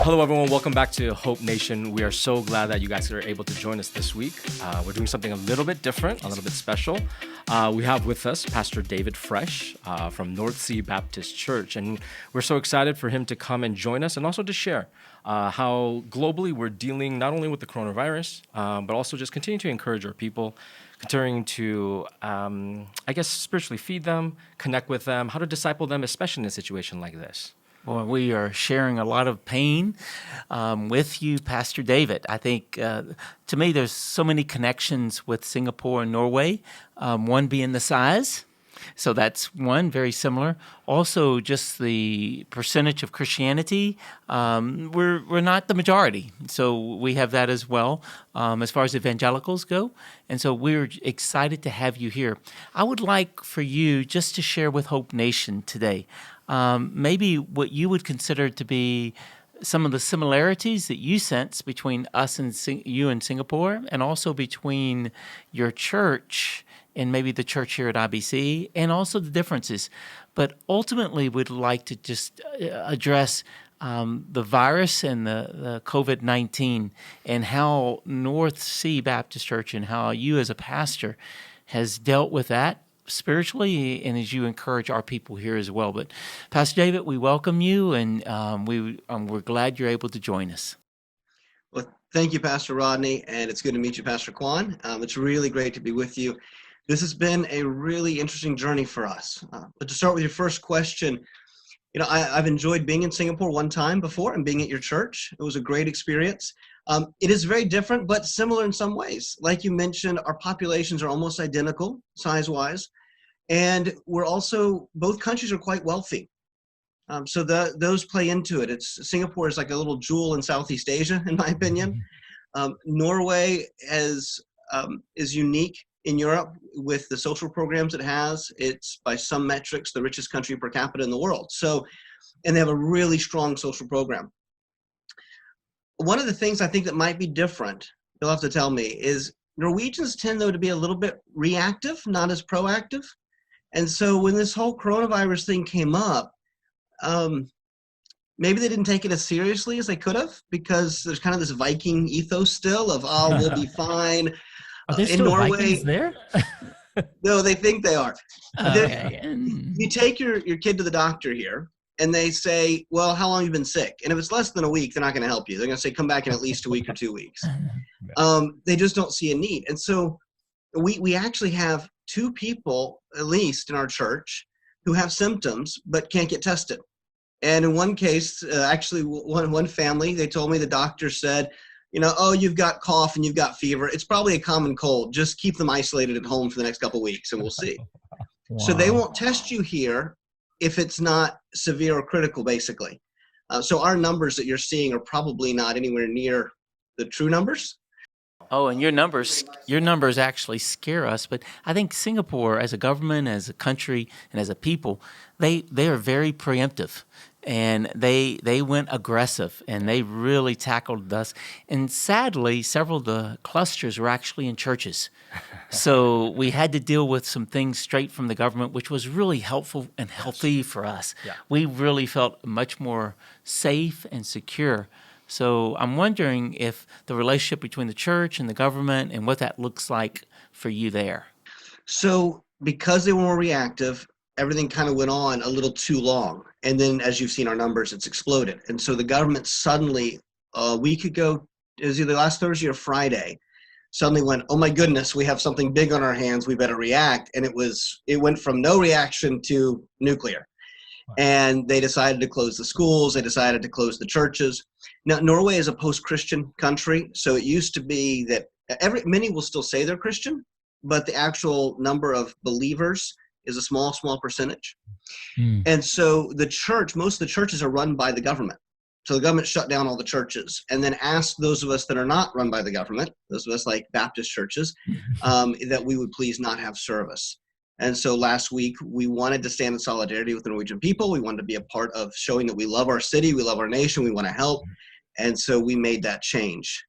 Hello, everyone. Welcome back to Hope Nation. We are so glad that you guys are able to join us this week. We're doing something a little bit different, a little bit special. We have with us Pastor David Fresch from North Sea Baptist Church, and we're so excited for him to come and join us and also to share how globally we're dealing not only with the coronavirus, but also just continue to encourage our people, continuing to, spiritually feed them, connect with them, how to disciple them, especially in a situation like this. Well, we are sharing a lot of pain with you, Pastor David. I think, to me, there's so many connections with Singapore and Norway, one being the size. So that's one, very similar. Also, just the percentage of Christianity, we're not the majority. So we have that as well, as far as evangelicals go. And so we're excited to have you here. I would like for you just to share with Hope Nation today, maybe what you would consider to be some of the similarities that you sense between us and you in Singapore, and also between your church and maybe the church here at IBC, and also the differences. But ultimately, we'd like to just address the virus and the COVID-19 and how North Sea Baptist Church and how you as a pastor has dealt with that spiritually, and as you encourage our people here as well. But Pastor David, we welcome you, and we're glad you're able to join us. Well, thank you, Pastor Rodney, and it's good to meet you, Pastor Kwan. It's really great to be with you. This has been a really interesting journey for us. But to start with your first question, I've enjoyed being in Singapore one time before and being at your church. It was a great experience. It is very different, but similar in some ways. Like you mentioned, our populations are almost identical size-wise, and we're also, both countries are quite wealthy. So those play into it. Singapore is like a little jewel in Southeast Asia, in my opinion. Norway is unique in Europe with the social programs it has. It's, by some metrics, the richest country per capita in the world. And they have a really strong social program. One of the things I think that might be different, you'll have to tell me, is Norwegians tend, though, to be a little bit reactive, not as proactive. And so when this whole coronavirus thing came up, maybe they didn't take it as seriously as they could have, because there's kind of this Viking ethos still of, oh, we'll be fine. Are there still Vikings there? No, they think they are. Okay. You take your kid to the doctor here, and they say, well, how long have you been sick? And if it's less than a week, they're not going to help you. They're going to say, come back in at least a week or 2 weeks. They just don't see a need. And so we actually have 2 people, at least in our church, who have symptoms but can't get tested. And in one case, actually one family, they told me the doctor said, oh, you've got cough and you've got fever. It's probably a common cold. Just keep them isolated at home for the next couple of weeks and we'll see. Wow. So they won't test you here if it's not severe or critical, basically. So our numbers that you're seeing are probably not anywhere near the true numbers. Oh, and your numbers actually scare us. But I think Singapore, as a government, as a country, and as a people, they are very preemptive. And they went aggressive, and they really tackled us. And sadly, several of the clusters were actually in churches. So we had to deal with some things straight from the government, which was really helpful and healthy for us. Yeah. We really felt much more safe and secure. So I'm wondering if the relationship between the church and the government and what that looks like for you there. So because they were more reactive, everything kind of went on a little too long. And then, as you've seen our numbers, it's exploded. And so the government suddenly, a week ago, it was either last Thursday or Friday, suddenly went, oh my goodness, we have something big on our hands, we better react. And it went from no reaction to nuclear. And they decided to close the schools, they decided to close the churches. Now, Norway is a post-Christian country, so it used to be that many will still say they're Christian, but the actual number of believers is a small percentage. And so most of the churches are run by the government. So the government shut down all the churches and then asked those of us that are not run by the government, those of us like Baptist churches, that we would please not have service. And so last week, we wanted to stand in solidarity with the Norwegian people. We wanted to be a part of showing that we love our city, we love our nation, we want to help. And so we made that change.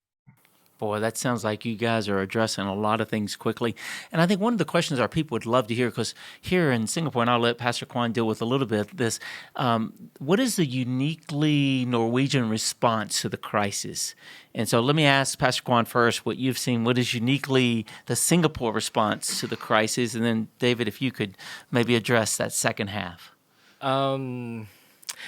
Boy, that sounds like you guys are addressing a lot of things quickly. And I think one of the questions our people would love to hear, because here in Singapore, and I'll let Pastor Kwan deal with a little bit of this, what is the uniquely Norwegian response to the crisis? And so let me ask Pastor Kwan first what you've seen. What is uniquely the Singapore response to the crisis? And then, David, if you could maybe address that second half.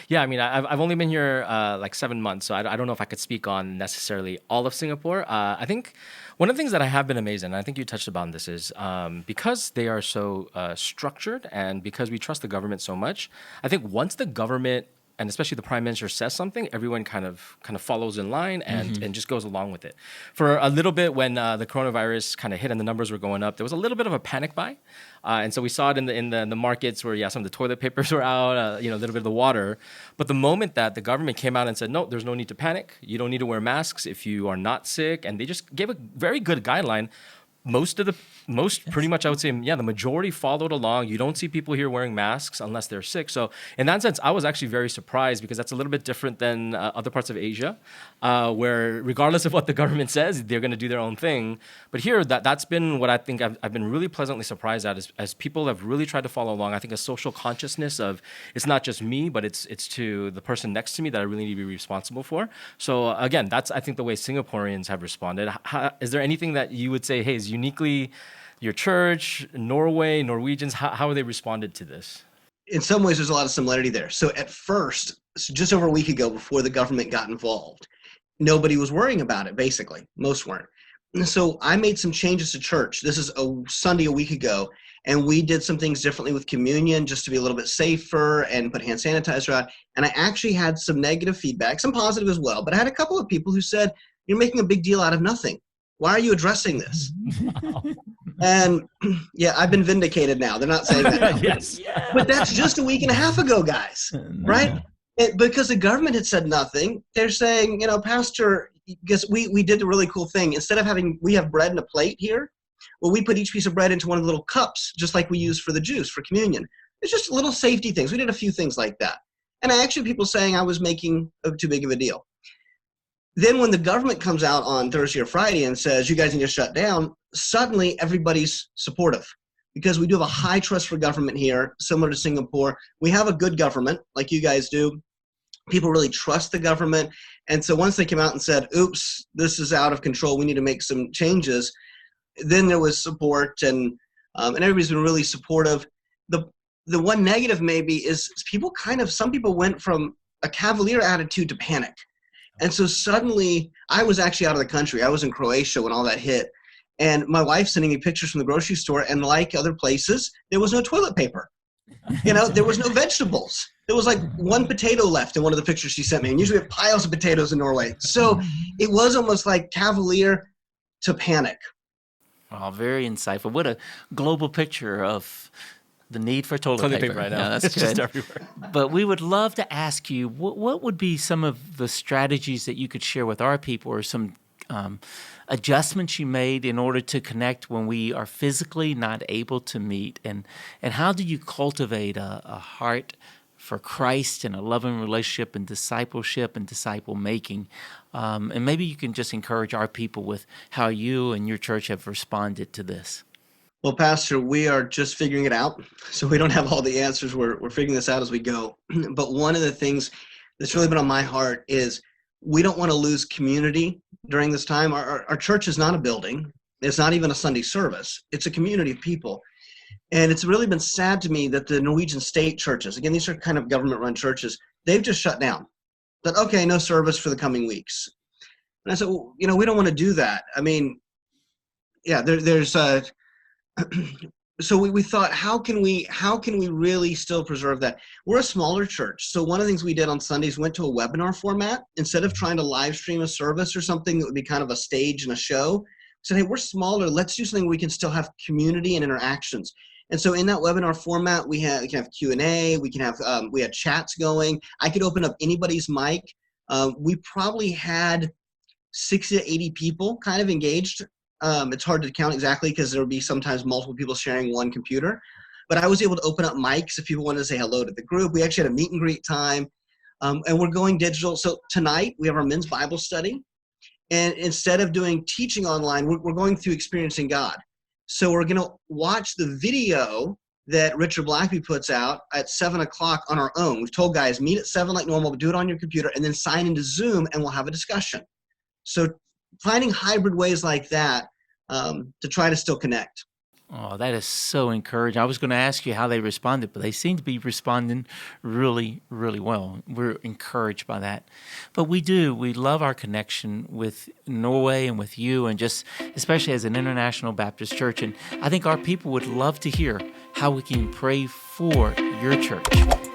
Yeah, I mean, I've only been here like 7 months, so I don't know if I could speak on necessarily all of Singapore. I think one of the things that I have been amazed in, and I think you touched upon this, is because they are so structured and because we trust the government so much, I think once the government and especially the prime minister says something, everyone kind of follows in line and just goes along with it. For a little bit, when the coronavirus kind of hit and the numbers were going up, there was a little bit of a panic buy, and so we saw it in the markets where some of the toilet papers were out, a little bit of the water. But the moment that the government came out and said, no, there's no need to panic, you don't need to wear masks if you are not sick, and they just gave a very good guideline. Pretty much, I would say, the majority followed along. You don't see people here wearing masks unless they're sick. So in that sense, I was actually very surprised because that's a little bit different than other parts of Asia, where regardless of what the government says, they're going to do their own thing. But here, that's been what I think I've been really pleasantly surprised at, as people have really tried to follow along. I think a social consciousness of it's not just me, but it's to the person next to me that I really need to be responsible for. So again, that's I think the way Singaporeans have responded. Is there anything that you would say, hey, is uniquely your church, Norway, Norwegians, how have they responded to this? In some ways, there's a lot of similarity there. So at first, just over a week ago, before the government got involved, nobody was worrying about it, basically. Most weren't. And so I made some changes to church. This is a Sunday a week ago, and we did some things differently with communion just to be a little bit safer and put hand sanitizer out. And I actually had some negative feedback, some positive as well, but I had a couple of people who said, you're making a big deal out of nothing. Why are you addressing this? And yeah, I've been vindicated now. They're not saying that. Yes. But that's just a week and a half ago, guys, right? Because the government had said nothing. They're saying, Pastor, because we did a really cool thing. Instead of we have bread in a plate here, well, we put each piece of bread into one of the little cups, just like we use for the juice, for communion. It's just little safety things. We did a few things like that. And actually people saying I was making too big of a deal. Then when the government comes out on Thursday or Friday and says, you guys need to shut down, suddenly everybody's supportive because we do have a high trust for government here, similar to Singapore. We have a good government like you guys do. People really trust the government. And so once they came out and said, oops, this is out of control, we need to make some changes, then there was support and everybody's been really supportive. The one negative maybe is some people went from a cavalier attitude to panic. And so suddenly, I was actually out of the country. I was in Croatia when all that hit. And my wife's sending me pictures from the grocery store. And like other places, there was no toilet paper. There was no vegetables. There was like one potato left in one of the pictures she sent me. And usually we have piles of potatoes in Norway. So it was almost like cavalier to panic. Wow, very insightful. What a global picture of the need for toilet paper right now. Yeah, that's it's good. Just everywhere. But we would love to ask you, what would be some of the strategies that you could share with our people or some adjustments you made in order to connect when we are physically not able to meet? And how do you cultivate a heart for Christ and a loving relationship and discipleship and disciple making? And maybe you can just encourage our people with how you and your church have responded to this. Well, Pastor, we are just figuring it out. So we don't have all the answers. We're figuring this out as we go. But one of the things that's really been on my heart is we don't want to lose community during this time. Our church is not a building. It's not even a Sunday service. It's a community of people. And it's really been sad to me that the Norwegian state churches, again, these are kind of government-run churches, they've just shut down. But okay, no service for the coming weeks. And I said, well, we don't want to do that. I mean, yeah, there's so we thought, how can we really still preserve that? We're a smaller church. So one of the things we did on Sundays, went to a webinar format. Instead of trying to live stream a service or something that would be kind of a stage and a show, said, hey, we're smaller. Let's do something where we can still have community and interactions. And so in that webinar format, we can have Q&A. We had chats going. I could open up anybody's mic. We probably had 60 to 80 people kind of engaged. It's hard to count exactly because there would be sometimes multiple people sharing one computer. But I was able to open up mics if people wanted to say hello to the group. We actually had a meet and greet time. And we're going digital. So tonight we have our men's Bible study. And instead of doing teaching online, we're going through experiencing God. So we're going to watch the video that Richard Blackby puts out at 7 o'clock on our own. We've told guys, meet at 7 like normal, but do it on your computer, and then sign into Zoom, and we'll have a discussion. So finding hybrid ways like that to try to still connect. Oh, that is so encouraging. I was going to ask you how they responded, but they seem to be responding really, really well. We're encouraged by that. But we love our connection with Norway and with you, and just especially as an International Baptist Church. And I think our people would love to hear how we can pray for your church.